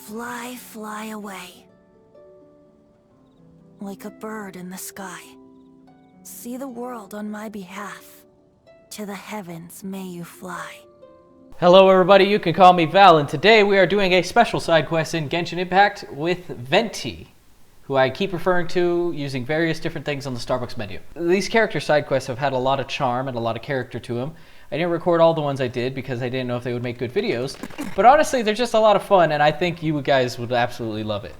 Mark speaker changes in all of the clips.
Speaker 1: Fly, fly away. Like a bird in the sky. See the world on my behalf. To the heavens may you fly.
Speaker 2: Hello everybody, you can call me Val, and today we are doing a special side quest in Genshin Impact with Venti, who I keep referring to using various different things on the Starbucks menu. These character side quests have had a lot of charm and a lot of character to them. I didn't record all the ones I did because I didn't know if they would make good videos, but honestly they're just a lot of fun and I think you guys would absolutely love it.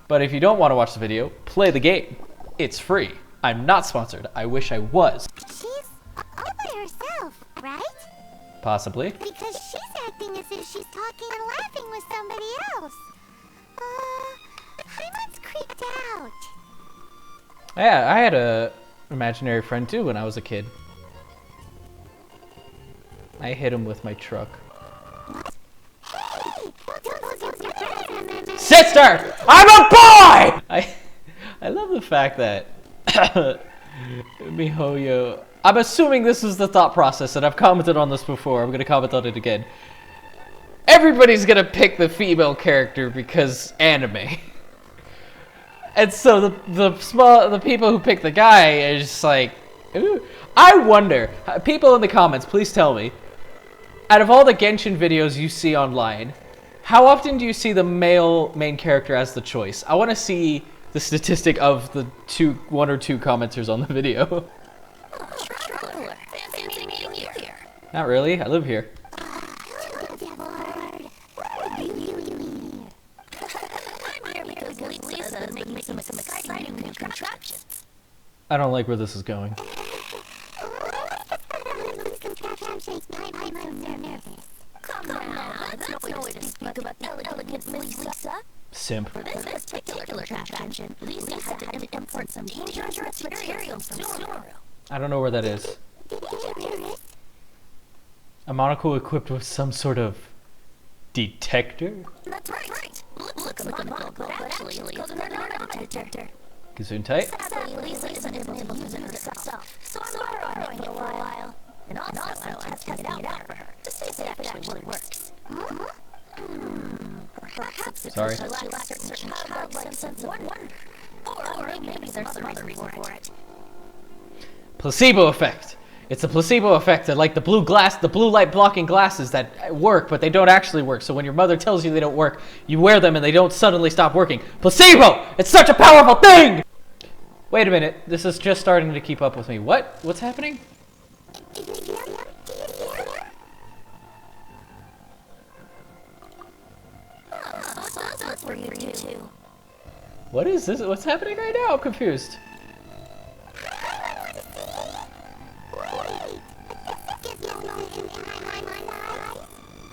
Speaker 2: But if you don't want to watch the video, play the game. It's free. I'm not sponsored. I wish I was.
Speaker 3: She's all by herself, right?
Speaker 2: Possibly.
Speaker 3: Because she's acting as if she's talking and laughing with somebody else. Paimon's creeped out.
Speaker 2: Yeah, I had a imaginary friend too when I was a kid. I hit him with my truck. Sister! I'm a boy! I love the fact that MiHoYo. I'm assuming this is the thought process, and I've commented on this before. I'm gonna comment on it again. Everybody's gonna pick the female character because anime. And so the people who pick the guy are just like, ooh. I wonder, people in the comments, please tell me, out of all the Genshin videos you see online, how often do you see the male main character as the choice? I want to see the statistic of the one or two commenters on the video. Not really, I live here. I don't like where this is going. Simp.
Speaker 4: For this particular contraption, Lisa had to import some dangerous materials from Snoru.
Speaker 2: I don't know where that is. A monocle equipped with some sort of detector?
Speaker 4: That's right. Looks like a monocle, but actually it's called an ornament detector.
Speaker 2: Gesundheit?
Speaker 4: Sadly, Lisa isn't able to use it herself, so I'm borrowing it for a while. And also, I'm testing it out for her, to see if it actually works. Perhaps it's
Speaker 2: Sorry.
Speaker 4: a certain childlike sense of wonder. Or maybe there's some other reason for it.
Speaker 2: Placebo effect. It's a placebo effect that, like the blue light blocking glasses that work, but they don't actually work. So when your mother tells you they don't work, you wear them and they don't suddenly stop working. Placebo! It's such a powerful thing! Wait a minute. This is just starting to keep up with me. What? What's happening?
Speaker 4: That's for you too.
Speaker 2: What is this? What's happening right now? I'm confused.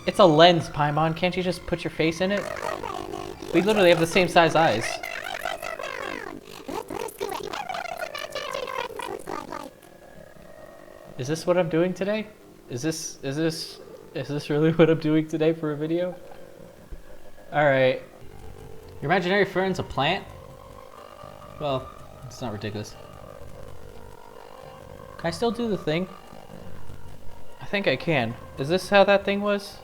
Speaker 2: It's a lens, Paimon. Can't you just put your face in it? We literally have the same size eyes. Is this what I'm doing today? Is this really what I'm doing today for a video? Alright. Your imaginary friend's a plant? Well, it's not ridiculous. Can I still do the thing? I think I can. Is this how that thing was?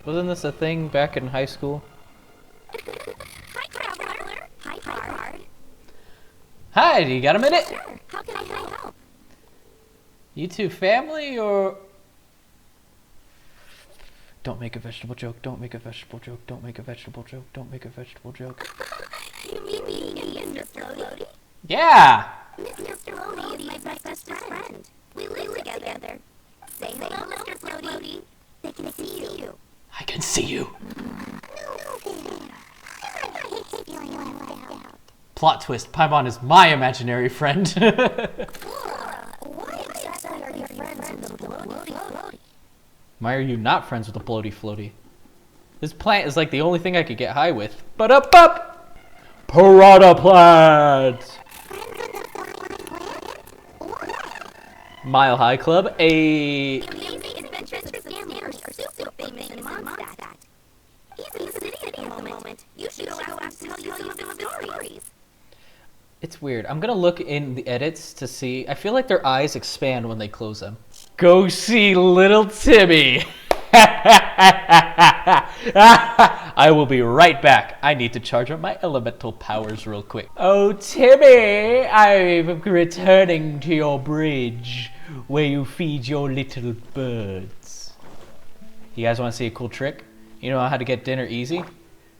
Speaker 2: Wasn't this a thing back in high school?
Speaker 4: Hi, Traveler. Hi, Card.
Speaker 2: Hi, do you got a minute?
Speaker 4: Sure. How can I help?
Speaker 2: You two family or... Don't make a vegetable joke, don't make a vegetable joke, don't make a vegetable joke, don't make a vegetable joke.
Speaker 4: You mean Mr. Floaty?
Speaker 2: Yeah!
Speaker 4: Mr. Floaty is my best friend. We live together. Say hello, Mr. Floaty. They can see you.
Speaker 2: I can see you. Plot twist, Paimon is my imaginary friend.
Speaker 4: Why exactly are you friends with the Floaty?
Speaker 2: Why are you not friends with the bloaty floaty? This plant is like the only thing I could get high with. But up! Piranha plant! Mile High Club, a...
Speaker 4: Adventures for family are super famous in Mondstadt. He's in the city at the moment. You should go out and tell you some of his stories.
Speaker 2: It's weird. I'm gonna look in the edits to see. I feel like their eyes expand when they close them. Go see little Timmy. I will be right back. I need to charge up my elemental powers real quick. Oh, Timmy, I'm returning to your bridge where you feed your little birds. You guys want to see a cool trick? You know how to get dinner easy?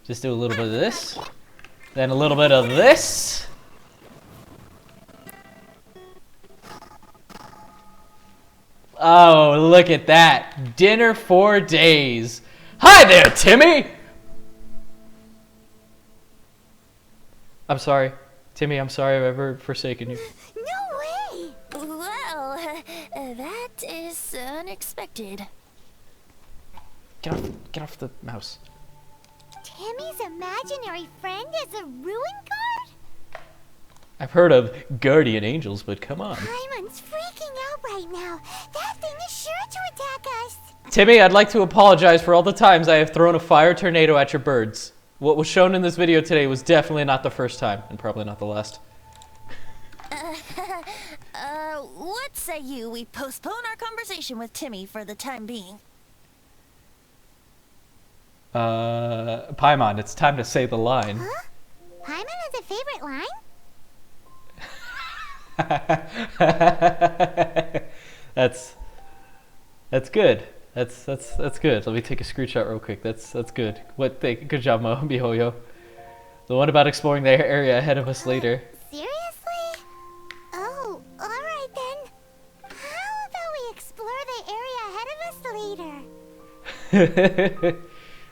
Speaker 2: Just do a little bit of this, then a little bit of this. Oh, look at that. Dinner 4 days. Hi there, Timmy! I'm sorry. Timmy, I'm sorry I've ever forsaken you.
Speaker 3: No way!
Speaker 1: Well, that is unexpected.
Speaker 2: Get off the mouse.
Speaker 3: Timmy's imaginary friend is a ruin guard?
Speaker 2: I've heard of guardian angels, but come on.
Speaker 3: Paimon's freaking out right now. That thing is sure to attack us.
Speaker 2: Timmy, I'd like to apologize for all the times I have thrown a fire tornado at your birds. What was shown in this video today was definitely not the first time, and probably not the last.
Speaker 1: What say we postpone our conversation with Timmy for the time being?
Speaker 2: Paimon, it's time to say the line.
Speaker 3: Huh? Paimon has a favorite line?
Speaker 2: That's good. That's good. Let me take a screenshot real quick. That's good. Good job, Mihoyo. The one about exploring the area ahead of us later.
Speaker 3: Seriously? Oh, alright then. How about we explore the area ahead of us later?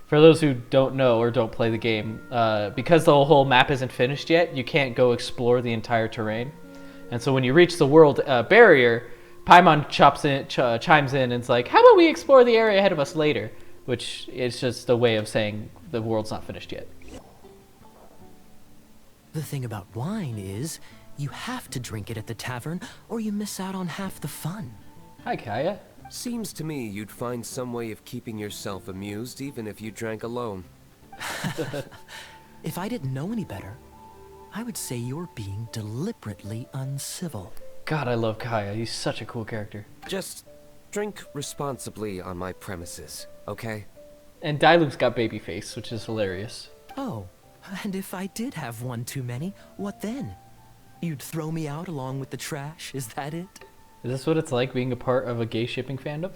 Speaker 2: For those who don't know or don't play the game, because the whole map isn't finished yet, you can't go explore the entire terrain. And so when you reach the world barrier, Paimon chimes in and it's like, how about we explore the area ahead of us later? Which is just a way of saying the world's not finished yet.
Speaker 5: The thing about wine is, you have to drink it at the tavern or you miss out on half the fun.
Speaker 2: Hi, Kaya.
Speaker 6: Seems to me you'd find some way of keeping yourself amused even if you drank alone.
Speaker 5: If I didn't know any better, I would say you're being deliberately uncivil.
Speaker 2: God, I love Kaya. He's such a cool character.
Speaker 6: Just drink responsibly on my premises, okay?
Speaker 2: And Diluc's got baby face, which is hilarious.
Speaker 5: Oh, and if I did have one too many, what then? You'd throw me out along with the trash, is that it?
Speaker 2: Is this what it's like being a part of a gay shipping fandom?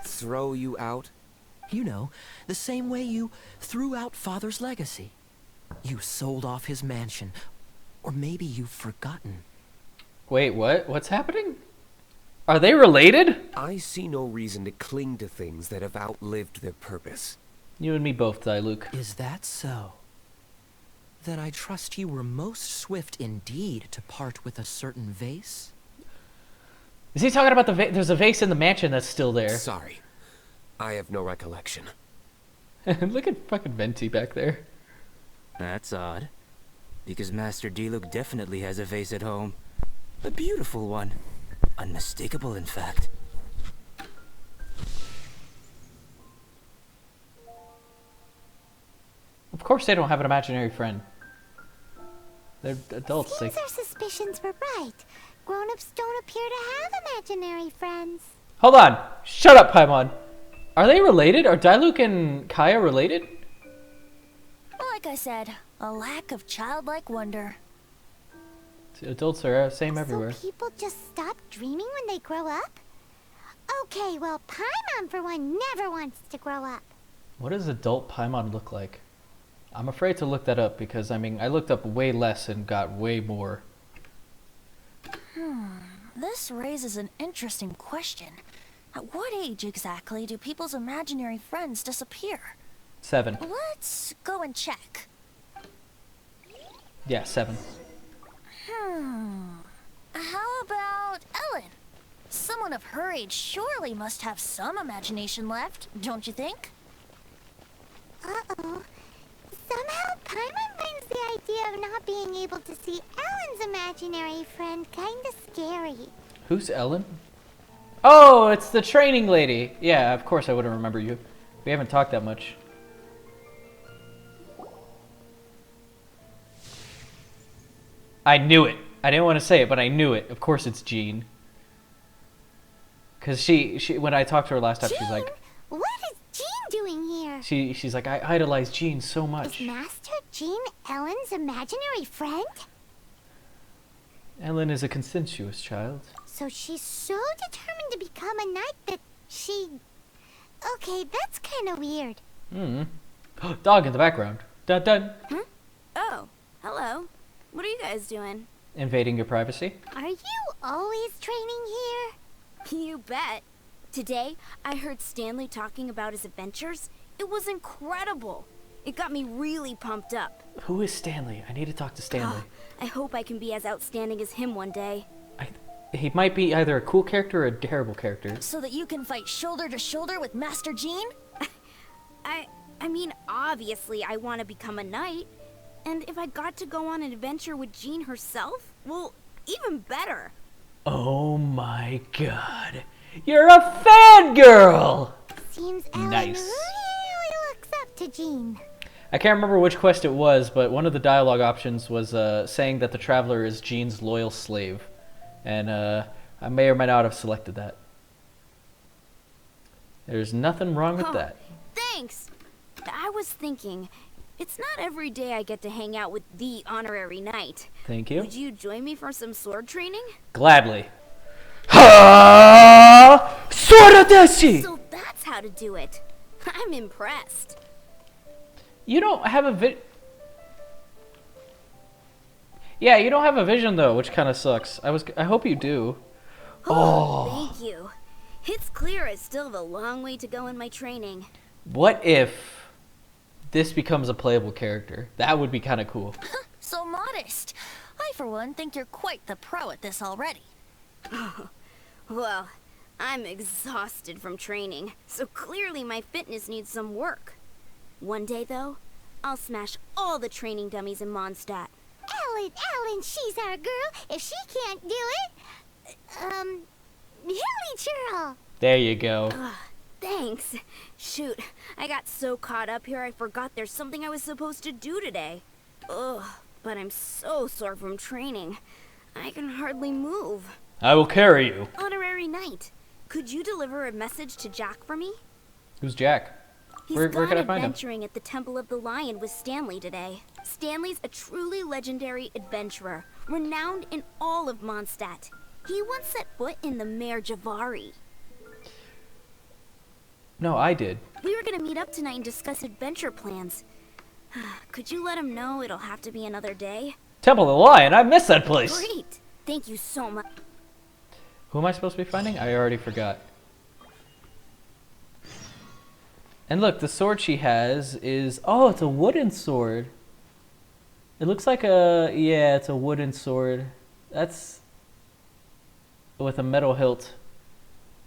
Speaker 6: Throw you out?
Speaker 5: You know, the same way you threw out Father's legacy. You sold off his mansion, or maybe you've forgotten.
Speaker 2: Wait, what? What's happening? Are they related?
Speaker 6: I see no reason to cling to things that have outlived their purpose.
Speaker 2: You and me both, Diluc.
Speaker 5: Is that so? Then I trust you were most swift indeed to part with a certain vase?
Speaker 2: Is he talking about the vase? There's a vase in the mansion that's still there.
Speaker 6: Sorry, I have no recollection.
Speaker 2: Look at fucking Venti back there.
Speaker 7: That's odd. Because Master Diluc definitely has a vase at home. A beautiful one. Unmistakable, in fact.
Speaker 2: Of course they don't have an imaginary friend. They're adults.
Speaker 3: Seems our suspicions were right. Grown-ups don't appear to have imaginary friends.
Speaker 2: Hold on. Shut up, Paimon. Are they related? Are Diluc and Kaya related?
Speaker 1: Like I said, a lack of childlike wonder.
Speaker 2: Adults are same everywhere.
Speaker 3: So people just stop dreaming when they grow up? Okay, well, Paimon for one never wants to grow up.
Speaker 2: What does adult Paimon look like? I'm afraid to look that up because, I mean, I looked up way less and got way more.
Speaker 1: This raises an interesting question. At what age exactly do people's imaginary friends disappear?
Speaker 2: 7.
Speaker 1: Let's go and check.
Speaker 2: Yeah, 7.
Speaker 1: How about Ellen? Someone of her age surely must have some imagination left, don't you think?
Speaker 3: Uh-oh. Somehow Paimon finds the idea of not being able to see Ellen's imaginary friend kinda scary.
Speaker 2: Who's Ellen? Oh, it's the training lady. Yeah, of course I wouldn't remember you. We haven't talked that much. I knew it. I didn't want to say it, but I knew it. Of course it's Jean. Because she when I talked to her last time, she's like,
Speaker 3: What is Jean doing here?
Speaker 2: she's like, I idolize Jean so much.
Speaker 3: Is Master Jean Ellen's imaginary friend?
Speaker 2: Ellen is a consensuous child.
Speaker 3: So she's so determined to become a knight that she... Okay, that's kind of weird.
Speaker 2: Dog in the background. Dun dun.
Speaker 4: Oh, hello. What are you guys doing?
Speaker 2: Invading your privacy.
Speaker 3: Are you always training here?
Speaker 4: You bet. Today, I heard Stanley talking about his adventures. It was incredible. It got me really pumped up.
Speaker 2: Who is Stanley? I need to talk to Stanley.
Speaker 4: I hope I can be as outstanding as him one day.
Speaker 2: He might be either a cool character or a terrible character.
Speaker 1: So that you can fight shoulder to shoulder with Master Jean?
Speaker 4: I mean, obviously I want to become a knight. And if I got to go on an adventure with Jean herself, well, even better.
Speaker 2: Oh my god. You're a fangirl!
Speaker 3: Seems Ellen
Speaker 2: Nice.
Speaker 3: really looks up to Jean.
Speaker 2: I can't remember which quest it was, but one of the dialogue options was saying that the Traveler is Jean's loyal slave. And I may or may not have selected that. There's nothing wrong with that.
Speaker 4: Thanks. I was thinking, it's not every day I get to hang out with the honorary knight.
Speaker 2: Thank you.
Speaker 4: Would you join me for some sword training?
Speaker 2: Gladly. Ha! Sora deshi!
Speaker 4: So that's how to do it. I'm impressed.
Speaker 2: You don't have a Yeah, you don't have a vision though, which kind of sucks. I hope you do. Oh.
Speaker 4: Thank you. It's clear I still have a long way to go in my training.
Speaker 2: What if this becomes a playable character? That would be kind of cool.
Speaker 1: So modest. I, for one, think you're quite the pro at this already.
Speaker 4: Well, I'm exhausted from training, so clearly my fitness needs some work. One day, though, I'll smash all the training dummies in Mondstadt.
Speaker 3: Ellen, she's our girl. If she can't do it, Hilly Churl.
Speaker 2: There you go.
Speaker 4: Thanks. Shoot, I got so caught up here I forgot there's something I was supposed to do today. Ugh, but I'm so sore from training. I can hardly move.
Speaker 2: I will carry you.
Speaker 4: Honorary Knight, could you deliver a message to Jack for me?
Speaker 2: Who's Jack?
Speaker 4: He's
Speaker 2: Where
Speaker 4: gone
Speaker 2: can I find him?
Speaker 4: adventuring at the Temple of the Lion with Stanley today. Stanley's a truly legendary adventurer, renowned in all of Mondstadt. He once set foot in the Mare Javari.
Speaker 2: No, I did.
Speaker 4: We were gonna meet up tonight and discuss adventure plans. Could you let him know it'll have to be another day?
Speaker 2: Temple of the Lion, I missed that place.
Speaker 4: Great! Thank you so much.
Speaker 2: Who am I supposed to be finding? I already forgot. And look, the sword she has is... Oh, it's a wooden sword. It looks like a... Yeah, it's a wooden sword. That's... With a metal hilt.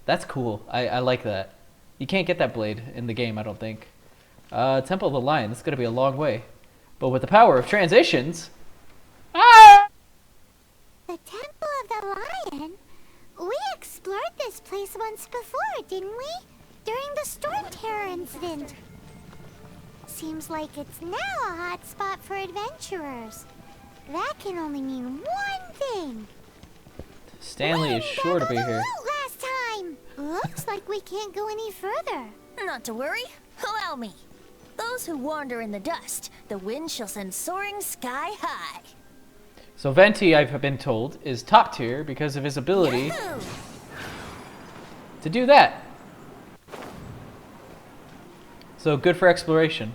Speaker 2: That's cool. I like that. You can't get that blade in the game, I don't think. Temple of the Lion. This is going to be a long way. But with the power of transitions... Ah!
Speaker 3: The Temple of the Lion? We explored this place once before, didn't we? During the Storm Terror incident. Seems like it's now a hot spot for adventurers. That can only mean one thing.
Speaker 2: Stanley is sure to be here.
Speaker 3: Last time. Looks like we can't go any further.
Speaker 1: Not to worry. Allow me. Those who wander in the dust, the wind shall send soaring sky high.
Speaker 2: So Venti, I've been told, is top tier because of his ability
Speaker 1: Yahoo!
Speaker 2: to do that. So good for exploration.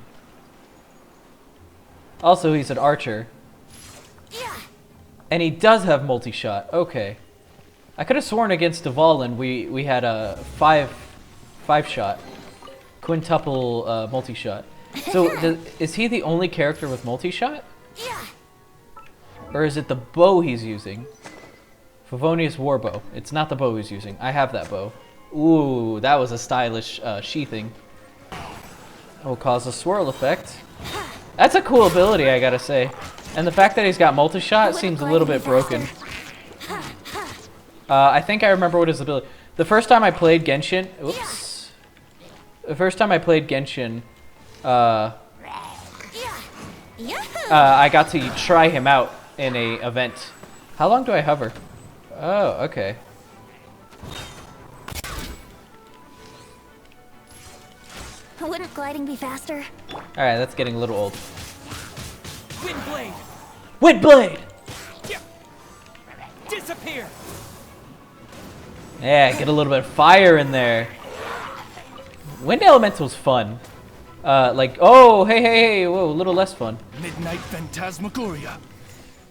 Speaker 2: Also, he's an archer.
Speaker 1: Yeah.
Speaker 2: And he does have multi-shot. Okay. I could have sworn against Valender we had a five shot. Quintuple multi-shot. So is he the only character with multi-shot?
Speaker 1: Yeah.
Speaker 2: Or is it the bow he's using? Favonius Warbow. It's not the bow he's using. I have that bow. Ooh, that was a stylish sheathing. Will cause a swirl effect. That's a cool ability, I gotta say. And the fact that he's got multi-shot seems a little bit broken. I think I remember what his ability... The first time I played Genshin... Oops. The first time I played Genshin... I got to try him out in a event. How long do I hover? Oh, okay.
Speaker 3: Wouldn't gliding be faster?
Speaker 2: Alright, that's getting a little old.
Speaker 5: Windblade!
Speaker 2: Windblade!
Speaker 5: Disappear!
Speaker 2: Yeah, get a little bit of fire in there. Wind Elemental's fun. Oh, hey, whoa, a little less fun.
Speaker 8: Midnight Phantasmagoria.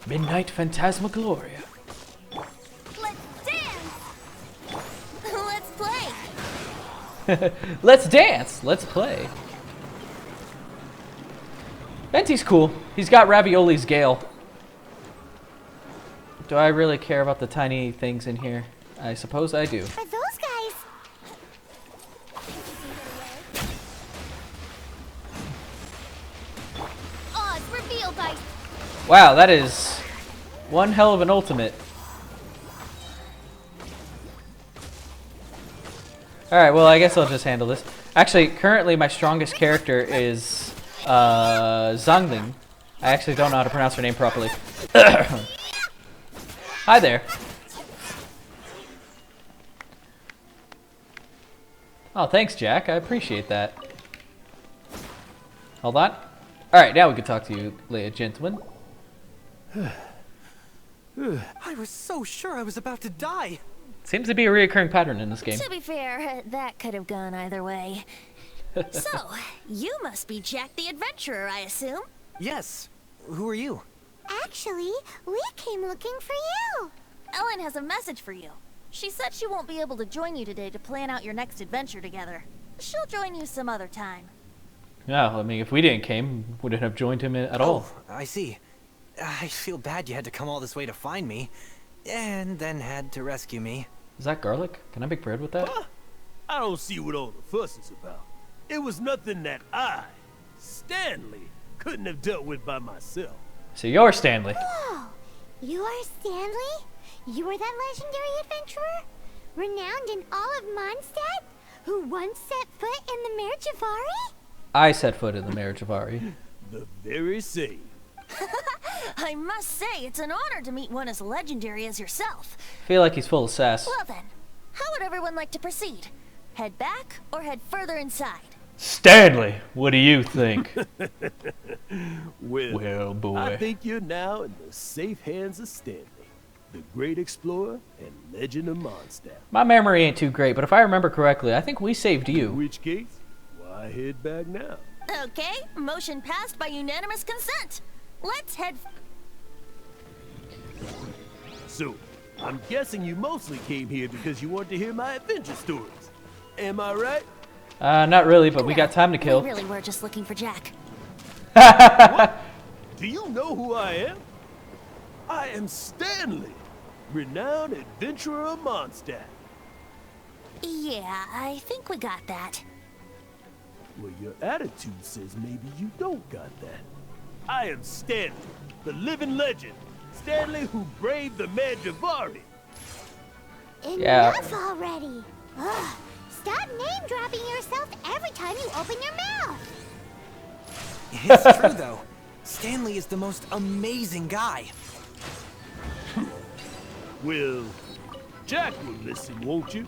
Speaker 2: Midnight Phantasmagoria.
Speaker 3: Let's dance! Let's play!
Speaker 2: Let's dance! Let's play. Venti's cool. He's got Ravioli's Gale. Do I really care about the tiny things in here? I suppose I do.
Speaker 3: Are those guys? Oh, it's reveal dice!
Speaker 2: Wow, that is one hell of an ultimate. Alright, well, I guess I'll just handle this. Actually, currently my strongest character is Zhangling. I actually don't know how to pronounce her name properly. Hi there. Oh, thanks, Jack. I appreciate that. Hold on. Alright, now we can talk to you, ladies and gentlemen.
Speaker 5: I was so sure I was about to die.
Speaker 2: Seems to be a reoccurring pattern in this game.
Speaker 1: To be fair, that could have gone either way. So, you must be Jack the Adventurer, I assume?
Speaker 5: Yes. Who are you?
Speaker 3: Actually, we came looking for you.
Speaker 1: Ellen has a message for you. She said she won't be able to join you today to plan out your next adventure together. She'll join you some other time.
Speaker 2: Yeah, I mean, if we didn't came, wouldn't have joined him at all.
Speaker 5: Oh, I see. I feel bad you had to come all this way to find me, and then had to rescue me.
Speaker 2: Is that garlic? Can I make bread with that?
Speaker 8: Huh? I don't see what all the fuss is about. It was nothing that I, Stanley, couldn't have dealt with by myself.
Speaker 2: So you're Stanley.
Speaker 3: Oh, you are Stanley? You are that legendary adventurer? Renowned in all of Mondstadt? Who once set foot in the Mare Javari?
Speaker 2: I set foot in the marriage of Ari.
Speaker 8: The very same.
Speaker 1: I must say, it's an honor to meet one as legendary as yourself.
Speaker 2: Feel like he's full of sass.
Speaker 1: Well then, how would everyone like to proceed? Head back or head further inside?
Speaker 2: Stanley, what do you think?
Speaker 8: Well,
Speaker 2: boy.
Speaker 8: I think you're now in the safe hands of Stanley, the great explorer and legend of Mondstadt.
Speaker 2: My memory ain't too great, but if I remember correctly, I think we saved
Speaker 8: In
Speaker 2: you.
Speaker 8: which case, why head back now?
Speaker 1: Okay, motion passed by unanimous consent. Let's head...
Speaker 8: So, I'm guessing you mostly came here because you want to hear my adventure stories. Am I right?
Speaker 2: Not really, but we got time to kill.
Speaker 1: We really were just looking for Jack.
Speaker 8: Do you know who I am? I am Stanley, renowned adventurer of Mondstadt.
Speaker 1: Yeah, I think we got that.
Speaker 8: Well, your attitude says maybe you don't got that. I am Stanley, the living legend. Stanley who braved the Mare Javari.
Speaker 3: Enough already. Ugh. Stop name-dropping yourself every time you open your mouth.
Speaker 5: It's true, though. Stanley is the most amazing guy.
Speaker 8: Well, Jack will listen, won't you?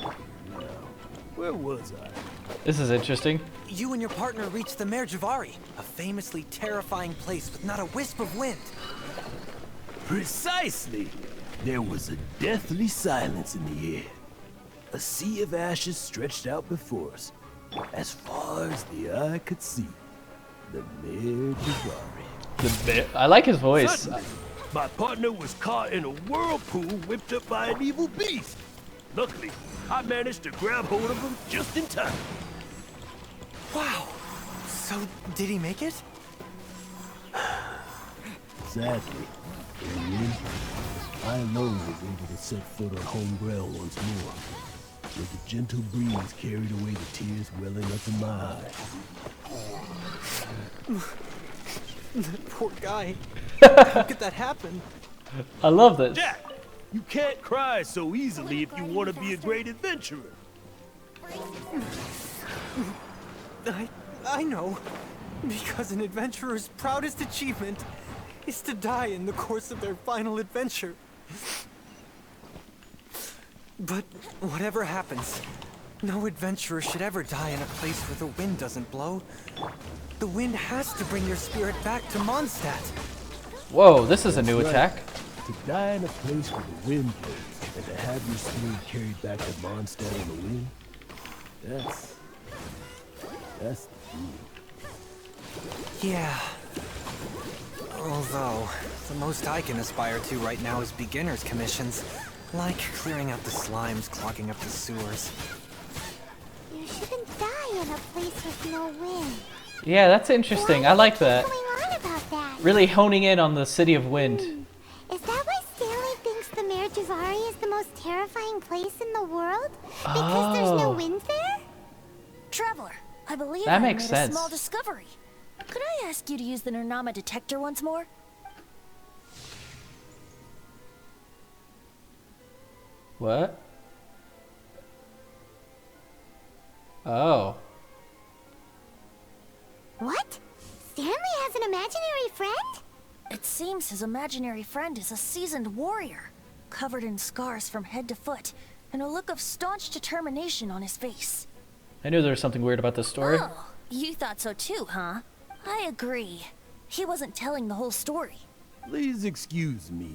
Speaker 8: Now, where was I?
Speaker 2: This is interesting.
Speaker 5: You and your partner reached the Mare Javari, a famously terrifying place with not a wisp of wind.
Speaker 8: Precisely. There was a deathly silence in the air. A sea of ashes stretched out before us, as far as the eye could see. The Mare Javari.
Speaker 2: I like his voice.
Speaker 8: Suddenly, my partner was caught in a whirlpool whipped up by an evil beast. Luckily, I managed to grab hold of him just in time.
Speaker 5: Wow. So, did he make it?
Speaker 8: Sadly, in the end, I alone was able to set foot on home ground once more. With the gentle breeze carried away the tears welling up in my eyes.
Speaker 5: Poor guy. How could that happen?
Speaker 2: I love this.
Speaker 8: Jack, you can't cry so easily if you want to be a great adventurer.
Speaker 5: I know. Because an adventurer's proudest achievement is to die in the course of their final adventure. But whatever happens,
Speaker 9: No adventurer should ever die in a place where the wind doesn't blow. The wind has to bring your spirit back to Mondstadt.
Speaker 2: Whoa, this is a new
Speaker 8: Right.
Speaker 2: attack.
Speaker 8: To die in a place where the wind blows, and to have your spirit carried back to Mondstadt in the wind, that's the deal.
Speaker 9: Yeah. Although, the most I can aspire to right now is beginner's commissions. Like clearing out the slimes clogging up the sewers.
Speaker 3: You shouldn't die in a place with no wind.
Speaker 2: Yeah, that's interesting. I like that.
Speaker 3: What's going on about that?
Speaker 2: Really honing in on the City of Wind.
Speaker 3: Is that why Stanley thinks the Mare Javari is the most terrifying place in the world? Because there's no
Speaker 2: Oh.
Speaker 3: wind there?
Speaker 1: Traveler, I believe
Speaker 2: That
Speaker 1: I
Speaker 2: makes
Speaker 1: made
Speaker 2: sense.
Speaker 1: a small discovery. Could I ask you to use the Nernama detector once more?
Speaker 2: What? Oh.
Speaker 3: What? Stanley has an imaginary friend?
Speaker 1: It seems his imaginary friend is a seasoned warrior, covered in scars from head to foot, and a look of staunch determination on his face.
Speaker 2: I knew there was something weird about this story.
Speaker 1: Oh, you thought so too, huh? I agree. He wasn't telling the whole story.
Speaker 8: Please excuse me.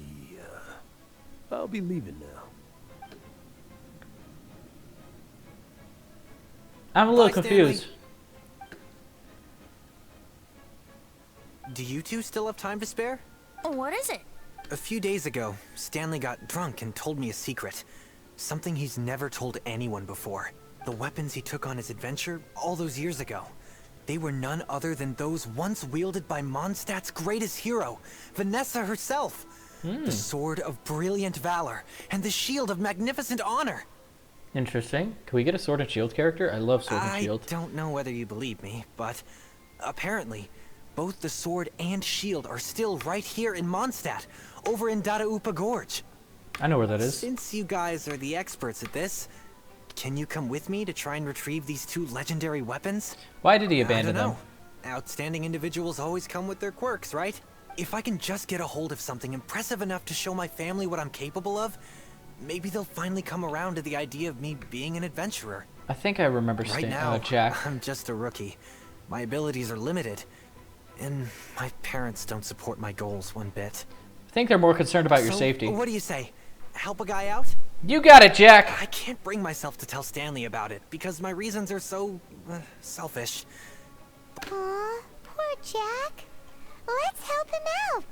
Speaker 8: I'll be leaving now.
Speaker 2: I'm a little
Speaker 9: Bye,
Speaker 2: confused.
Speaker 9: Do you two still have time to spare?
Speaker 1: What is it?
Speaker 9: A few days ago, Stanley got drunk and told me a secret. Something he's never told anyone before. The weapons he took on his adventure all those years ago. They were none other than those once wielded by Mondstadt's greatest hero, Vanessa herself. The Sword of Brilliant Valor and the Shield of Magnificent Honor.
Speaker 2: Interesting. Can we get a Sword and Shield character? I love Sword and Shield.
Speaker 9: I don't know whether you believe me, but apparently, both the sword and shield are still right here in Mondstadt, over in Dadaupa Gorge.
Speaker 2: I know where that is.
Speaker 9: Since you guys are the experts at this, can you come with me to try and retrieve these two legendary weapons?
Speaker 2: Why did he
Speaker 9: I
Speaker 2: abandon
Speaker 9: don't
Speaker 2: them?
Speaker 9: know. Outstanding individuals always come with their quirks, right? If I can just get a hold of something impressive enough to show my family what I'm capable of, maybe they'll finally come around to the idea of me being an adventurer.
Speaker 2: I think I remember
Speaker 9: Right now,
Speaker 2: Jack.
Speaker 9: I'm just a rookie. My abilities are limited, and my parents don't support my goals one bit.
Speaker 2: I think they're more concerned about your
Speaker 9: So,
Speaker 2: safety.
Speaker 9: what do you say? Help a guy out?
Speaker 2: You got it, Jack!
Speaker 9: I can't bring myself to tell Stanley about it because my reasons are so selfish.
Speaker 3: Aw, poor Jack. Let's help him out.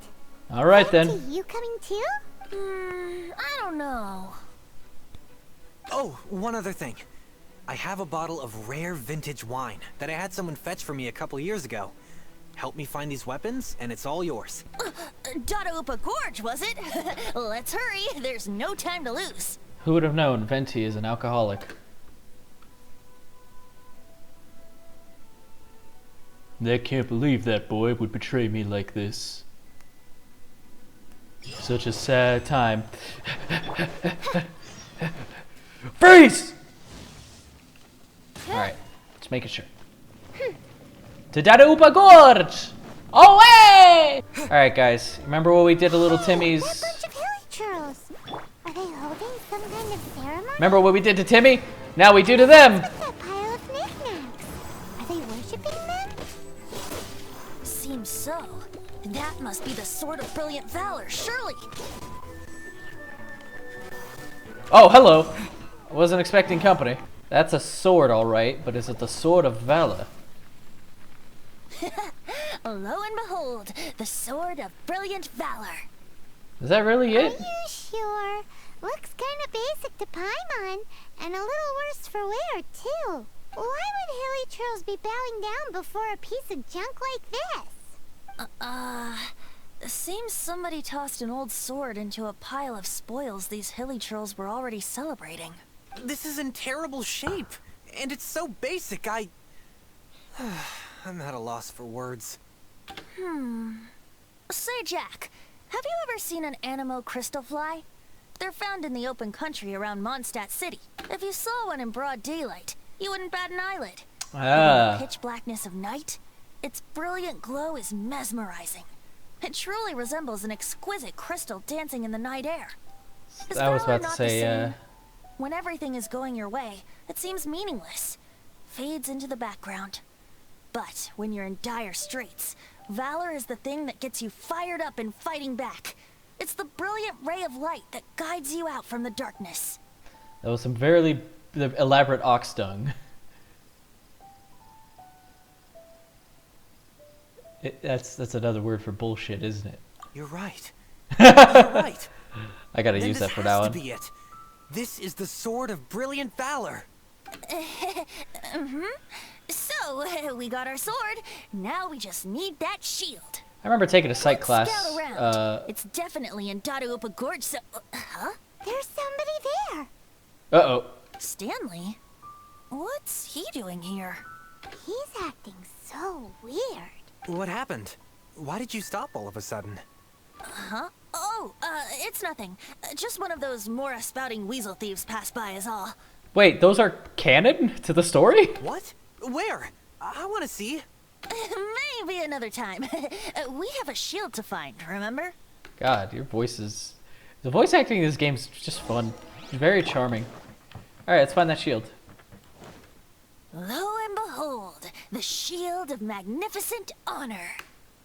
Speaker 2: Alright then.
Speaker 3: Venti, you coming too?
Speaker 1: I don't know.
Speaker 9: Oh, one other thing. I have a bottle of rare vintage wine that I had someone fetch for me a couple years ago. Help me find these weapons, and it's all yours.
Speaker 1: Dadaupa Gorge, was it? Let's hurry. There's no time to lose.
Speaker 2: Who would have known Venti is an alcoholic? I can't believe that boy would betray me like this. Such a sad time. Freeze! Alright, let's make it sure. To Dadaupa Gorge! Away! Alright guys, remember what we did to little
Speaker 3: That
Speaker 2: Timmy's...
Speaker 3: bunch of hilly churls. Are they holding some kind of ceremony?
Speaker 2: Remember what we did to Timmy? Now we do to them!
Speaker 3: What's that pile of knickknacks? Are they worshipping them?
Speaker 1: Seems so. That must be the Sword of Brilliant Valor, surely.
Speaker 2: Oh, hello. I wasn't expecting company. That's a sword, alright, but is it the Sword of Valor?
Speaker 1: Lo and behold, the Sword of Brilliant Valor.
Speaker 2: Is that really
Speaker 3: Are
Speaker 2: it?
Speaker 3: you sure? Looks kinda basic to Paimon, and a little worse for wear, too. Why would hilly churls be bowing down before a piece of junk like this?
Speaker 1: Seems somebody tossed an old sword into a pile of spoils these hilly trolls were already celebrating.
Speaker 9: This is in terrible shape, and it's so basic, I'm at a loss for words.
Speaker 1: Say, Jack, have you ever seen an anemo crystal fly? They're found in the open country around Mondstadt City. If you saw one in broad daylight, you wouldn't bat an eyelid. But in the pitch blackness of night, its brilliant glow is mesmerizing. It truly resembles an exquisite crystal dancing in the night air. Is
Speaker 2: I was
Speaker 1: Valor
Speaker 2: about to
Speaker 1: not the
Speaker 2: say,
Speaker 1: same? When everything is going your way, it seems meaningless. Fades into the background. But when you're in dire straits, valor is the thing that gets you fired up and fighting back. It's the brilliant ray of light that guides you out from the darkness.
Speaker 2: That was some very elaborate ox dung. That's another word for bullshit, isn't it?
Speaker 9: You're right. You're right.
Speaker 2: I gotta
Speaker 9: Then
Speaker 2: use that
Speaker 9: this
Speaker 2: for
Speaker 9: has
Speaker 2: now.
Speaker 9: to be it. This is the sword of brilliant valor.
Speaker 1: So, we got our sword. Now we just need that shield.
Speaker 2: I remember taking a psych
Speaker 1: Let's
Speaker 2: class.
Speaker 1: scout around. It's definitely in Daraupa Gorge, so... huh?
Speaker 3: There's somebody there.
Speaker 2: Uh-oh.
Speaker 1: Stanley? What's he doing here?
Speaker 3: He's acting so weird.
Speaker 9: What happened? Why did you stop all of a sudden?
Speaker 1: Huh? Oh, it's nothing. Just one of those Mora spouting weasel thieves passed by is all.
Speaker 2: Wait, those are canon to the story?
Speaker 9: What? Where? I want to see.
Speaker 1: Maybe another time. We have a shield to find, remember?
Speaker 2: God, your voice is... The voice acting in this game is just fun. Very charming. Alright, let's find that shield.
Speaker 1: Lo and behold, the shield of magnificent honor.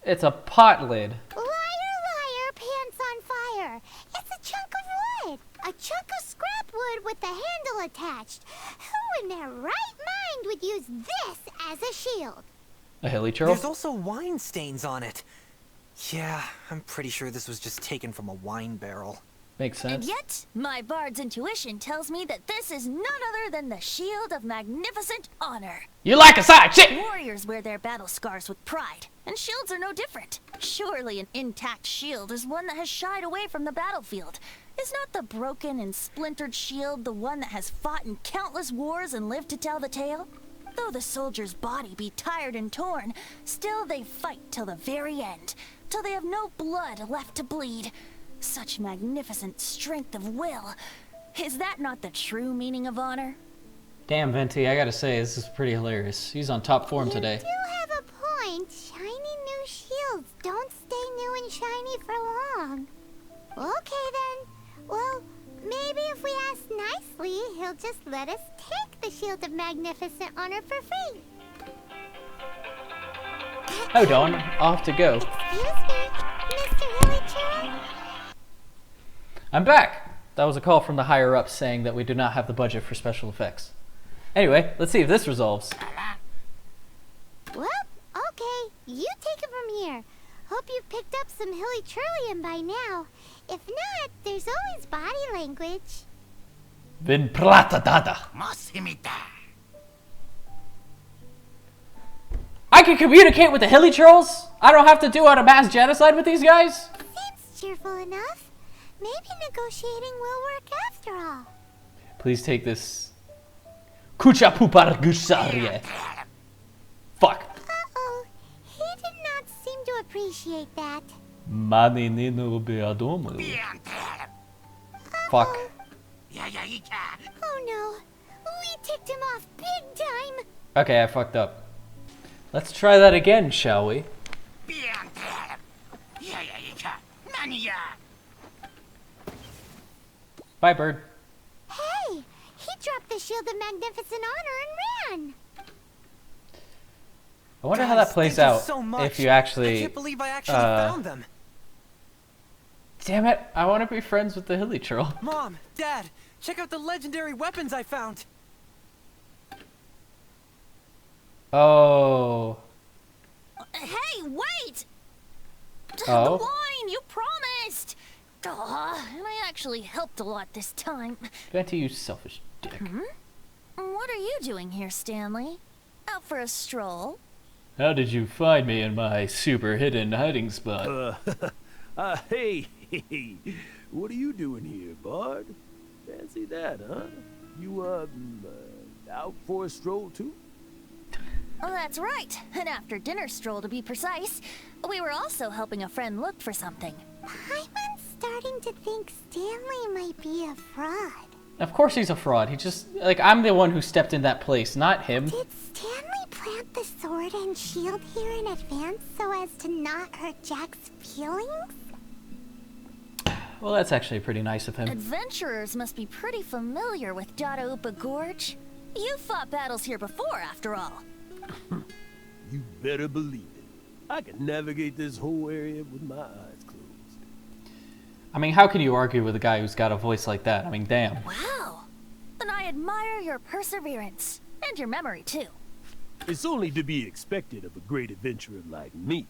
Speaker 2: It's a pot lid.
Speaker 3: Liar, liar, pants on fire. It's a chunk of wood. A chunk of scrap wood with the handle attached. Who in their right mind would use this as a shield?
Speaker 2: A hilly churl?
Speaker 9: There's also wine stains on it. Yeah, I'm pretty sure this was just taken from a wine barrel.
Speaker 2: Makes sense.
Speaker 1: And yet, my bard's intuition tells me that this is none other than the shield of magnificent honor.
Speaker 2: You like a side chick!
Speaker 1: Warriors wear their battle scars with pride, and shields are no different. Surely an intact shield is one that has shied away from the battlefield. Is not the broken and splintered shield the one that has fought in countless wars and lived to tell the tale? Though the soldier's body be tired and torn, still they fight till the very end, till they have no blood left to bleed. Such magnificent strength of will. Is that not the true meaning of honor?
Speaker 2: Damn, Venti, I gotta say, this is pretty hilarious. He's on top form today.
Speaker 3: You do have a point. Shiny new shields don't stay new and shiny for long. Okay then. Well, maybe if we ask nicely, he'll just let us take the shield of magnificent honor for free.
Speaker 2: Hold on, off to go.
Speaker 3: Excuse me, Mr. Hilly Churl?
Speaker 2: I'm back! That was a call from the higher-ups saying that we do not have the budget for special effects. Anyway, let's see if this resolves.
Speaker 3: Well, okay. You take it from here. Hope you've picked up some Hilly Churlian by now. If not, there's always body language.
Speaker 2: Vin plata dada. I can communicate with the hilly trolls? I don't have to do a mass genocide with these guys?
Speaker 3: Seems cheerful enough. Maybe negotiating will work after all.
Speaker 2: Please take this. Kucha pupar gusarie. Fuck.
Speaker 3: Uh-oh. He did not seem to appreciate that.
Speaker 2: Mani nino beadomo. Fuck.
Speaker 3: Oh no. We ticked him off big time.
Speaker 2: Okay, I fucked up. Let's try that again, shall we? Bye, bird.
Speaker 3: Hey, he dropped the shield of magnificent honor and ran.
Speaker 2: I wonder how
Speaker 9: Guys,
Speaker 2: that plays
Speaker 9: thank you
Speaker 2: out
Speaker 9: so much.
Speaker 2: if you actually...
Speaker 9: I can't believe I actually found them.
Speaker 2: Damn it, I want to be friends with the hilly troll.
Speaker 9: Mom, Dad, check out the legendary weapons I found.
Speaker 2: Oh.
Speaker 1: Hey, wait!
Speaker 2: Oh?
Speaker 1: The wine, you promised! Aw, and I actually helped a lot this time.
Speaker 2: Venti, you selfish dick.
Speaker 1: What are you doing here, Stanley? Out for a stroll?
Speaker 2: How did you find me in my super hidden hiding spot?
Speaker 8: Hey, what are you doing here, Bard? Fancy that, huh? You, out for a stroll too?
Speaker 1: Oh, that's right. An after-dinner stroll, to be precise. We were also helping a friend look for something.
Speaker 3: I'm starting to think Stanley might be a fraud.
Speaker 2: Of course he's a fraud. He just... Like, I'm the one who stepped in that place, not him.
Speaker 3: Did Stanley plant the sword and shield here in advance so as to not hurt Jack's feelings?
Speaker 2: Well, that's actually pretty nice of him.
Speaker 1: Adventurers must be pretty familiar with Dadaupa Gorge. You fought battles here before, after all.
Speaker 8: You better believe it. I can navigate this whole area with my eyes closed.
Speaker 2: I mean, how can you argue with a guy who's got a voice like that? I mean, damn.
Speaker 1: Wow. Then I admire your perseverance. And your memory, too.
Speaker 8: It's only to be expected of a great adventurer like me.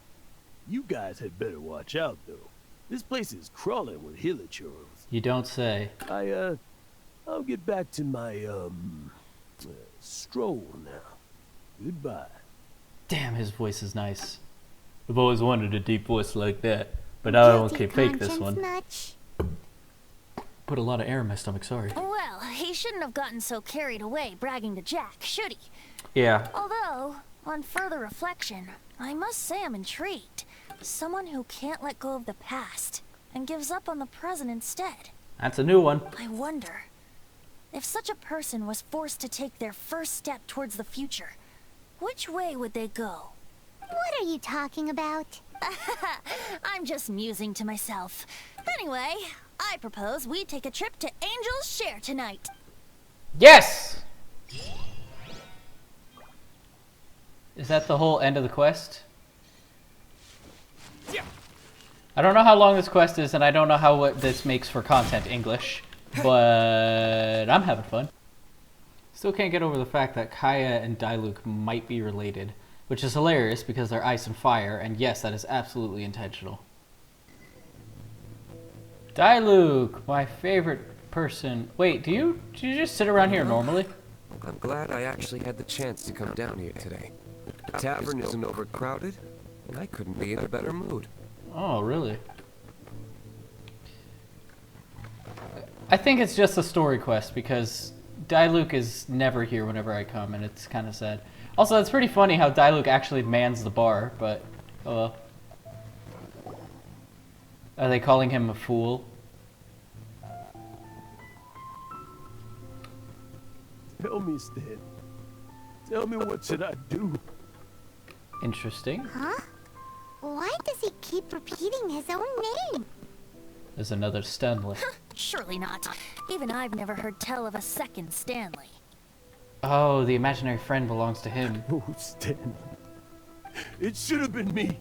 Speaker 8: You guys had better watch out, though. This place is crawling with hilichurls.
Speaker 2: You don't say.
Speaker 8: I'll get back to my, stroll now. Goodbye.
Speaker 2: Damn, his voice is nice. I've always wanted a deep voice like that, but I don't can fake this one.
Speaker 3: Much?
Speaker 2: Put a lot of air in my stomach, sorry.
Speaker 1: Well, he shouldn't have gotten so carried away bragging to Jack, should he?
Speaker 2: Yeah.
Speaker 1: Although, on further reflection, I must say I'm intrigued. Someone who can't let go of the past and gives up on the present instead.
Speaker 2: That's a new one.
Speaker 1: I wonder, if such a person was forced to take their first step towards the future, which way would they go?
Speaker 3: What are you talking about?
Speaker 1: I'm just musing to myself. Anyway, I propose we take a trip to Angel's Share tonight.
Speaker 2: Yes! Is that the whole end of the quest? I don't know how long this quest is, and I don't know what this makes for content English, but I'm having fun. Still can't get over the fact that Kaya and Diluc might be related, which is hilarious because they're ice and fire, and yes, that is absolutely intentional. Diluc, my favorite person. Wait, do you just sit around here normally?
Speaker 6: I'm glad I actually had the chance to come down here today. The tavern isn't overcrowded, and I couldn't be in a better mood.
Speaker 2: Oh, really? I think it's just a story quest because Diluc is never here whenever I come, and it's kind of sad. Also, it's pretty funny how Diluc actually mans the bar, but oh well. Are they calling him a fool?
Speaker 8: Tell me, Stan. Tell me, what should I do?
Speaker 2: Interesting.
Speaker 3: Huh? Why does he keep repeating his own name?
Speaker 2: There's another Stanley.
Speaker 1: Surely not. Even I've never heard tell of a second Stanley.
Speaker 2: Oh, the imaginary friend belongs to him.
Speaker 8: Oh, Stanley. It should have been me.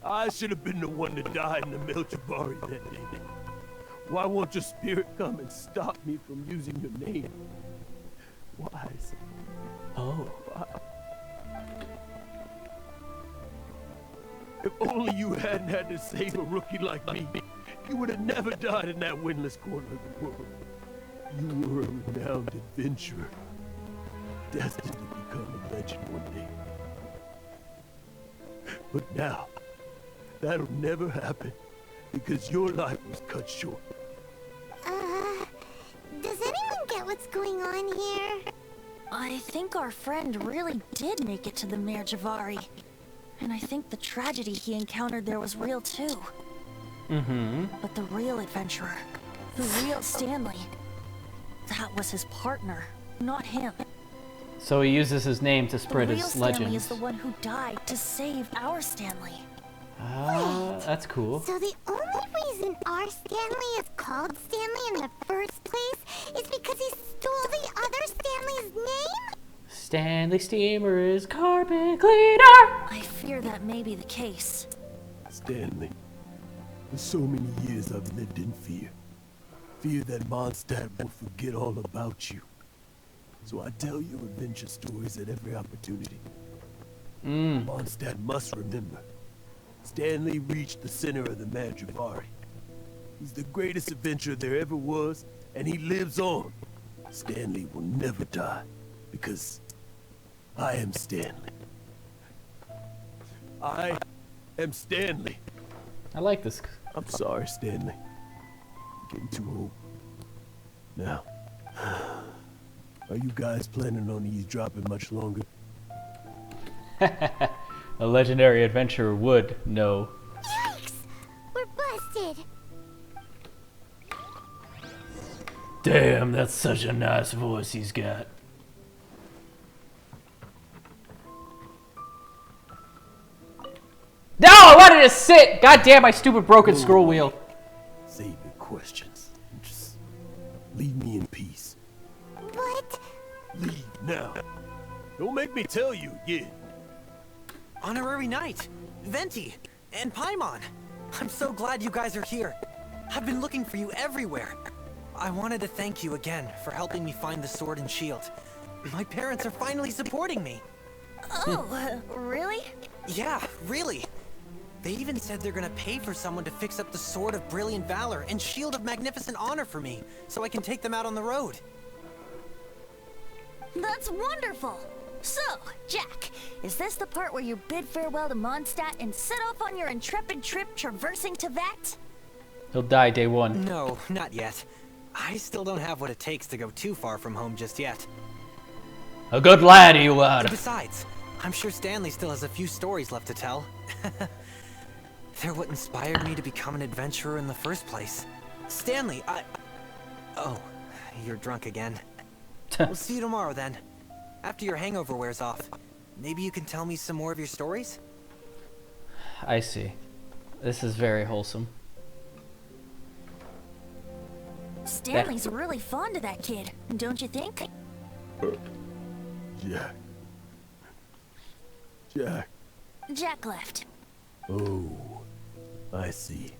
Speaker 8: I should have been the one to die in the Melchibari that day. Why won't your spirit come and stop me from using your name? Why?
Speaker 2: Oh.
Speaker 8: Why? If only you hadn't had to save a rookie like me, you would have never died in that windless corner of the world. You were a renowned adventurer, destined to become a legend one day. But now, that'll never happen, because your life was cut short.
Speaker 3: Does anyone get what's going on here?
Speaker 1: I think our friend really did make it to the Mare Javari. And I think the tragedy he encountered there was real too.
Speaker 2: Mm-hmm.
Speaker 1: But the real adventurer, the real Stanley, that was his partner, not him.
Speaker 2: So he uses his name to spread his
Speaker 1: The real Stanley
Speaker 2: legends.
Speaker 1: is the one who died to save our Stanley.
Speaker 2: Ah, that's cool.
Speaker 3: So the only reason our Stanley is called Stanley in the first place is because he stole the other Stanley's name?
Speaker 2: Stanley Steamer is carpet cleaner!
Speaker 1: I fear that may be the case.
Speaker 8: Stanley, for so many years I've lived in fear. Fear that Mondstadt will forget all about you. So I tell you adventure stories at every opportunity. Mondstadt must remember. Stanley reached the center of the Mare Javari. He's the greatest adventurer there ever was, and he lives on. Stanley will never die, because I am Stanley. I am Stanley.
Speaker 2: I like this.
Speaker 8: I'm sorry, Stanley. I'm getting too old. Now, are you guys planning on eavesdropping much longer?
Speaker 2: A legendary adventurer would know.
Speaker 3: Yikes! We're busted!
Speaker 2: Damn, that's such a nice voice he's got. No, I wanted to sit! God damn my stupid broken scroll wheel.
Speaker 8: Save it Leave me in peace.
Speaker 3: But...
Speaker 8: Leave now. Don't make me tell you again.
Speaker 9: Honorary Knight, Venti, and Paimon. I'm so glad you guys are here. I've been looking for you everywhere. I wanted to thank you again for helping me find the sword and shield. My parents are finally supporting me.
Speaker 1: Oh, really?
Speaker 9: Yeah, really. They even said they're gonna pay for someone to fix up the Sword of Brilliant Valor and Shield of Magnificent Honor for me, so I can take them out on the road.
Speaker 1: That's wonderful! So, Jack, is this the part where you bid farewell to Mondstadt and set off on your intrepid trip traversing to Vat?
Speaker 2: He'll die day one.
Speaker 9: No, not yet. I still don't have what it takes to go too far from home just yet.
Speaker 2: A good lad you are.
Speaker 9: And besides, I'm sure Stanley still has a few stories left to tell. They're what inspired me to become an adventurer in the first place. Stanley, Oh, you're drunk again. We'll see you tomorrow then. After your hangover wears off. Maybe you can tell me some more of your stories?
Speaker 2: I see. This is very wholesome.
Speaker 1: Stanley's really fond of that kid, don't you think?
Speaker 8: Jack. Jack.
Speaker 1: Jack left.
Speaker 8: Oh, I see.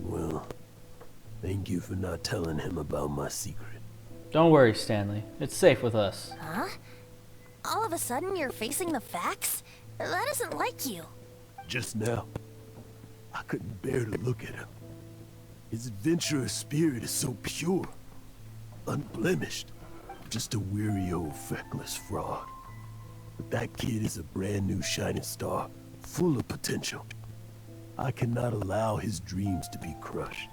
Speaker 8: Well, thank you for not telling him about my secret.
Speaker 2: Don't worry, Stanley. It's safe with us.
Speaker 1: Huh? All of a sudden you're facing the facts? That isn't like you.
Speaker 8: Just now, I couldn't bear to look at him. His adventurous spirit is so pure, unblemished. Just a weary old feckless frog. But that kid is a brand new shining star, full of potential. I cannot allow his dreams to be crushed.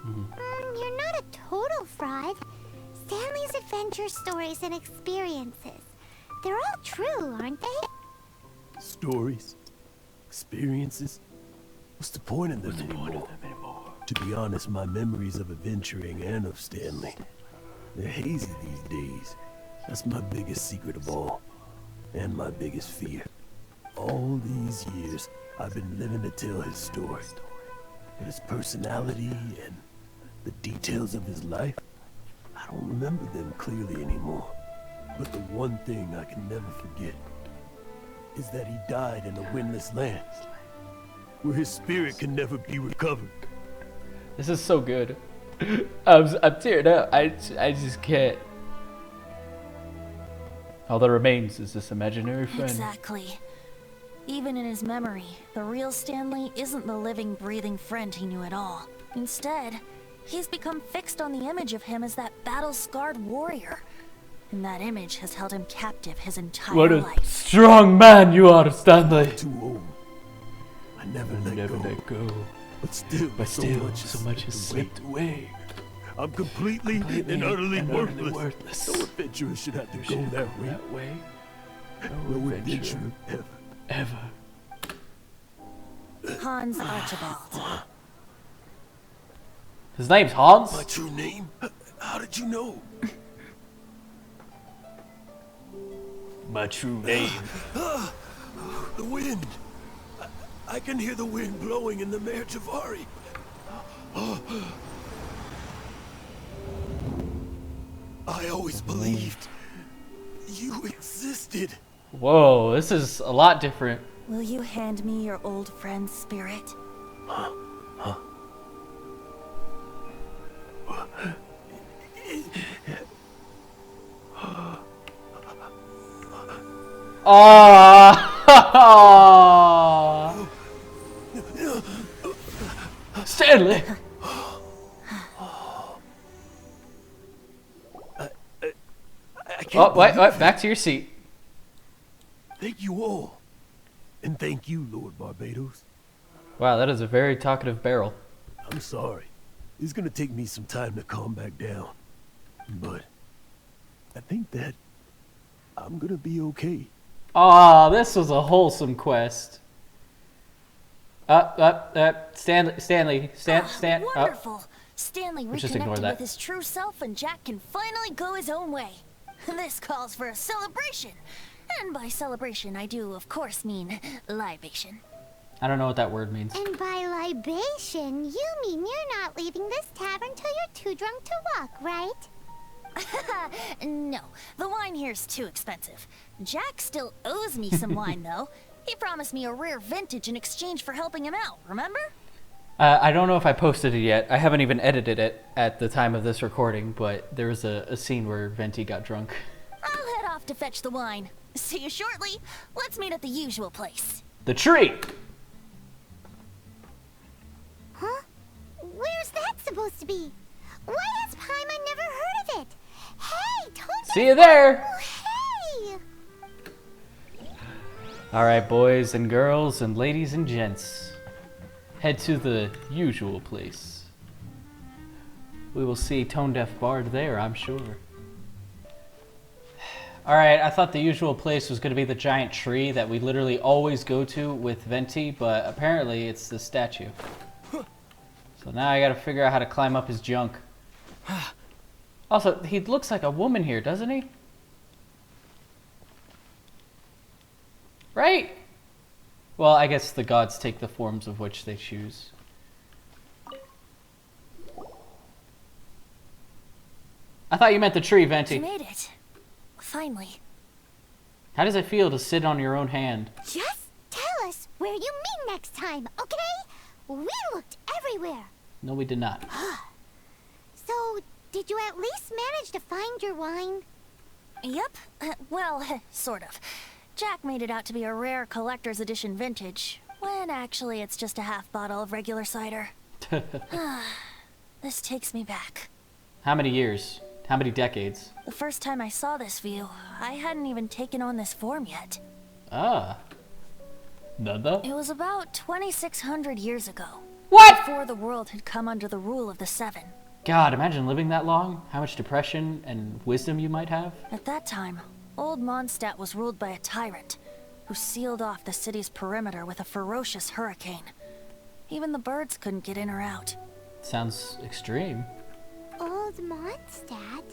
Speaker 3: You're not a total fraud. Stanley's adventure stories and experiences. They're all true, aren't they?
Speaker 8: Stories? Experiences? What's the point of them anymore? To be honest, my memories of adventuring and of Stanley, they're hazy these days. That's my biggest secret of all. And my biggest fear. All these years, I've been living to tell his story. But his personality and the details of his life, I don't remember them clearly anymore. But the one thing I can never forget is that he died in a windless land, where his spirit can never be recovered.
Speaker 2: This is so good. I'm tearing up. I just can't. All that remains is this imaginary friend.
Speaker 1: Exactly. Even in his memory, the real Stanley isn't the living, breathing friend he knew at all. Instead, he's become fixed on the image of him as that battle-scarred warrior. And that image has held him captive his entire
Speaker 2: What a
Speaker 1: life.
Speaker 2: strong man you are, Stanley.
Speaker 8: Too old. I never let go. But still, so much has slipped away. I'm completely and utterly worthless. No adventurer should have to go that way. No adventurer ever.
Speaker 1: Hans Archibald.
Speaker 2: His name's Hans?
Speaker 8: My true name? How did you know?
Speaker 2: My true name.
Speaker 8: The wind. I can hear the wind blowing in the Mare Javari. I always believed you existed.
Speaker 2: Whoa, this is a lot different.
Speaker 1: Will you hand me your old friend's spirit?
Speaker 2: Ah! Stanley! Oh, wait, back to your seat.
Speaker 8: Thank you all. And thank you, Lord Barbados.
Speaker 2: Wow, that is a very talkative barrel.
Speaker 8: I'm sorry. It's gonna take me some time to calm back down. But I think that I'm gonna be okay.
Speaker 2: Ah, this was a wholesome quest. Stanley.
Speaker 1: Wonderful. Stanley
Speaker 2: Let's just ignore
Speaker 1: reconnected
Speaker 2: that.
Speaker 1: with his true self and Jack can finally go his own way. This calls for a celebration. And by celebration, I do, of course, mean libation.
Speaker 2: I don't know what that word means.
Speaker 3: And by libation, you mean you're not leaving this tavern till you're too drunk to walk, right?
Speaker 1: No, the wine here's too expensive. Jack still owes me some wine, though. He promised me a rare vintage in exchange for helping him out, remember?
Speaker 2: I don't know if I posted it yet. I haven't even edited it at the time of this recording, but there was a scene where Venti got drunk.
Speaker 1: I'll head off to fetch the wine. See you shortly. Let's meet at the usual place.
Speaker 2: The tree!
Speaker 3: Huh? Where's that supposed to be? Why has Paimon never heard of it? Hey, don't
Speaker 2: See you there!
Speaker 3: Oh, hey!
Speaker 2: Alright, boys and girls and ladies and gents. Head to the usual place. We will see Tone Deaf Bard there, I'm sure. Alright, I thought the usual place was going to be the giant tree that we literally always go to with Venti, but apparently it's the statue. So now I gotta figure out how to climb up his junk. Also, he looks like a woman here, doesn't he? Right? Well, I guess the gods take the forms of which they choose. I thought you meant the tree, Venti.
Speaker 1: You made it. Finally.
Speaker 2: How does it feel to sit on your own hand?
Speaker 3: Just tell us where you meet next time, okay? We looked everywhere.
Speaker 2: No, we did not.
Speaker 3: So, did you at least manage to find your wine?
Speaker 1: Yep. Well, sort of. Jack made it out to be a rare collector's edition vintage, when actually it's just a half bottle of regular cider. This takes me back.
Speaker 2: How many years? How many decades?
Speaker 1: The first time I saw this view, I hadn't even taken on this form yet.
Speaker 2: Ah. Nada?
Speaker 1: It was about 2,600 years ago.
Speaker 2: What?
Speaker 1: Before the world had come under the rule of the Seven.
Speaker 2: God, imagine living that long. How much depression and wisdom you might have.
Speaker 1: At that time, Old Mondstadt was ruled by a tyrant, who sealed off the city's perimeter with a ferocious hurricane. Even the birds couldn't get in or out.
Speaker 2: Sounds extreme.
Speaker 3: Old Mondstadt?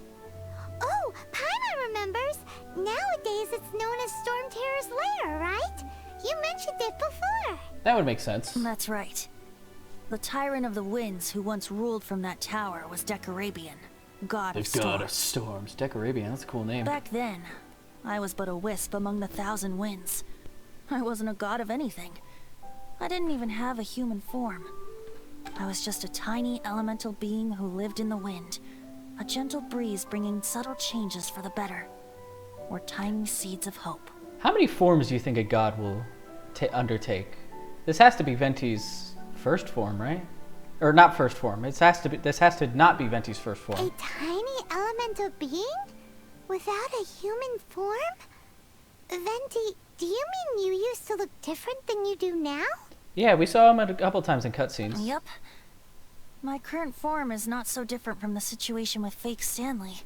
Speaker 3: Oh, Paimon remembers. Nowadays it's known as Storm Terror's lair, right? You mentioned it before.
Speaker 2: That would make sense.
Speaker 1: That's right. The tyrant of the winds who once ruled from that tower was Decarabian, god of storms.
Speaker 2: God of storms. Decarabian, that's a cool name.
Speaker 1: Back then, I was but a wisp among the thousand winds. I wasn't a god of anything. I didn't even have a human form. I was just a tiny elemental being who lived in the wind, a gentle breeze bringing subtle changes for the better, or tiny seeds of hope.
Speaker 2: How many forms do you think a god will undertake? This has to be Venti's first form, right? Or not first form. This has to not be Venti's first form.
Speaker 3: A tiny elemental being? Without a human form? Venti, do you mean you used to look different than you do now?
Speaker 2: Yeah, we saw him a couple times in cutscenes.
Speaker 1: Yep. My current form is not so different from the situation with fake Stanley.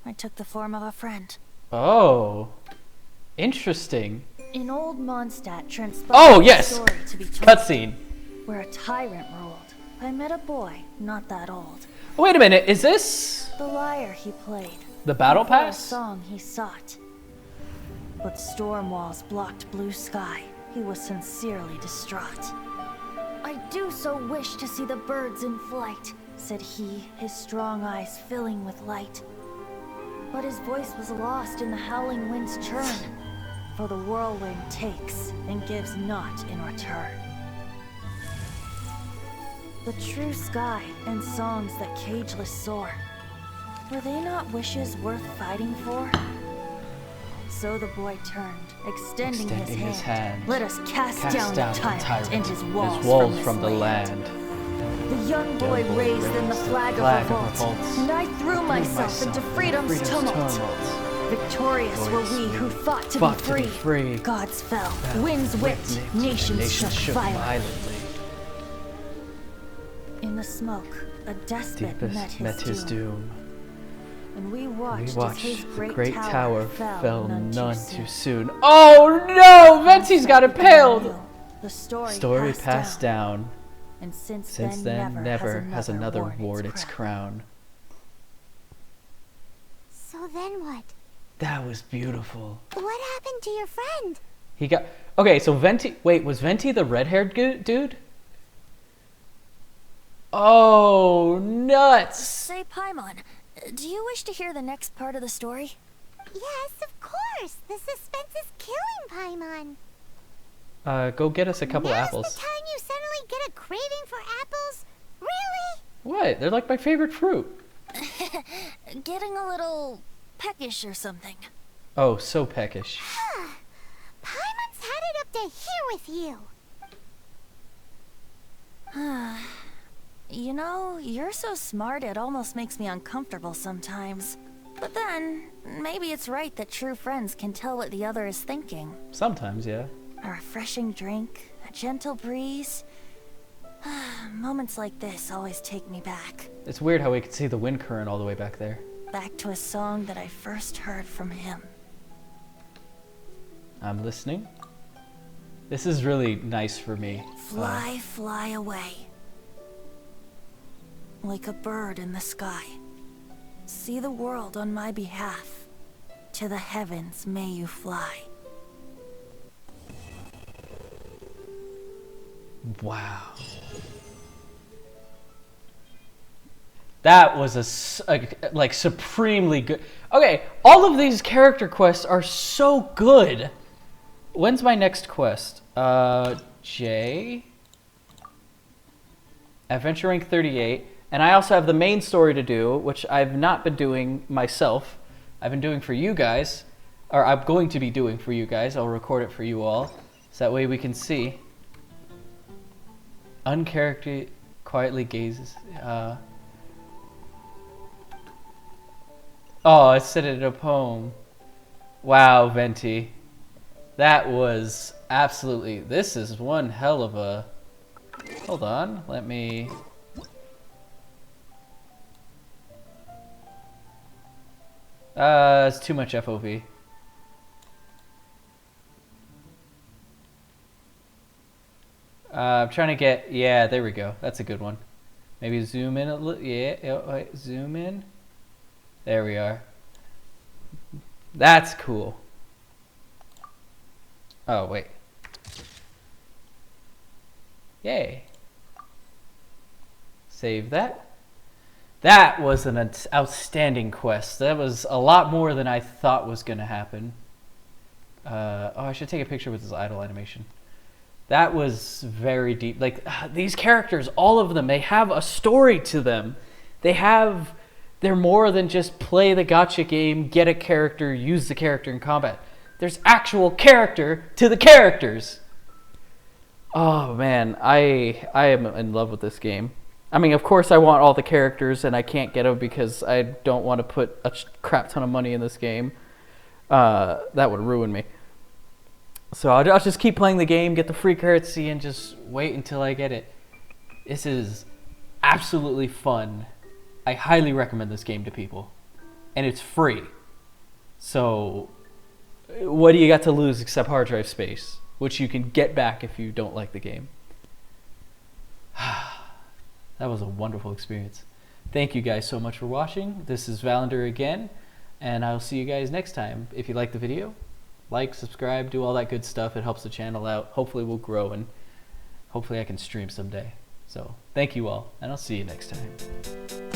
Speaker 1: I took the form of a friend.
Speaker 2: Oh. Interesting.
Speaker 1: In Old Mondstadt transpired
Speaker 2: Oh, yes!
Speaker 1: a story to be told,
Speaker 2: Cutscene.
Speaker 1: where a tyrant ruled. I met a boy, not that old.
Speaker 2: Wait a minute, is this
Speaker 1: The lyre he played.
Speaker 2: the battle
Speaker 1: For a
Speaker 2: pass?
Speaker 1: song he sought. But storm walls blocked blue sky. He was sincerely distraught. I do so wish to see the birds in flight, said he, his strong eyes filling with light. But his voice was lost in the howling wind's churn, for the whirlwind takes and gives not in return. The true sky and songs that cageless soar, were they not wishes worth fighting for? So the boy turned, extending his hand. Let us cast down the tyrant and his walls from the land. The young boy raised then the flag of revolt, and I threw myself into freedom's tumult. Victorious were we who fought to be free. Gods fell, winds whipped, nations shook violently. In the smoke, a despot met his doom. And we watched as his great tower fell none too soon.
Speaker 2: Oh no! Venti's got impaled!
Speaker 1: The
Speaker 2: Story passed down.
Speaker 1: And since
Speaker 2: then, never has another worn its crown.
Speaker 3: So then what?
Speaker 2: That was beautiful.
Speaker 3: What happened to your friend?
Speaker 2: He got... Okay, so Venti... Wait, was Venti the red-haired dude? Oh, nuts!
Speaker 1: Say, Paimon, do you wish to hear the next part of the story?
Speaker 3: Yes, of course. The suspense is killing, Paimon.
Speaker 2: Go get us a couple apples.
Speaker 3: Now's the time you suddenly get a craving for apples? Really?
Speaker 2: What? They're like my favorite fruit.
Speaker 1: Getting a little peckish or something.
Speaker 2: Oh, so peckish.
Speaker 3: Paimon's had it up to here with you.
Speaker 1: You know, you're so smart it almost makes me uncomfortable sometimes. But then, maybe it's right that true friends can tell what the other is thinking.
Speaker 2: Sometimes, yeah.
Speaker 1: A refreshing drink, a gentle breeze. Moments like this always take me back.
Speaker 2: It's weird how we could see the wind current all the way back there.
Speaker 1: Back to a song that I first heard from him.
Speaker 2: I'm listening. This is really nice for me.
Speaker 1: Fly, fly away. Like a bird in the sky. See the world on my behalf. To the heavens may you fly.
Speaker 2: Wow. That was like supremely good. Okay, all of these character quests are so good. When's my next quest? J. Adventure rank 38. And I also have the main story to do, which I've not been doing myself. I've been doing for you guys. Or I'm going to be doing for you guys. I'll record it for you all. So that way we can see. Uncharacter quietly gazes. Oh, I said it in a poem. Wow, Venti. That was absolutely... This is one hell of a... Hold on, let me... It's too much FOV. I'm trying to get... Yeah, there we go. That's a good one. Maybe zoom in a little... Yeah, wait, zoom in. There we are. That's cool. Oh, wait. Yay. Save that. That was an outstanding quest. That was a lot more than I thought was going to happen. Oh, I should take a picture with this idle animation. That was very deep. Like, these characters, all of them, they have a story to them. They're more than just play the gacha game, get a character, use the character in combat. There's actual character to the characters. Oh, man, I am in love with this game. I mean, of course I want all the characters, and I can't get them because I don't want to put a crap ton of money in this game. That would ruin me. So I'll just keep playing the game, get the free currency, and just wait until I get it. This is absolutely fun. I highly recommend this game to people. And it's free. So what do you got to lose except hard drive space? Which you can get back if you don't like the game. That was a wonderful experience. Thank you guys so much for watching. This is Valender again, and I'll see you guys next time. If you like the video, like, subscribe, do all that good stuff. It helps the channel out. Hopefully we'll grow, and hopefully I can stream someday. So thank you all, and I'll see you next time.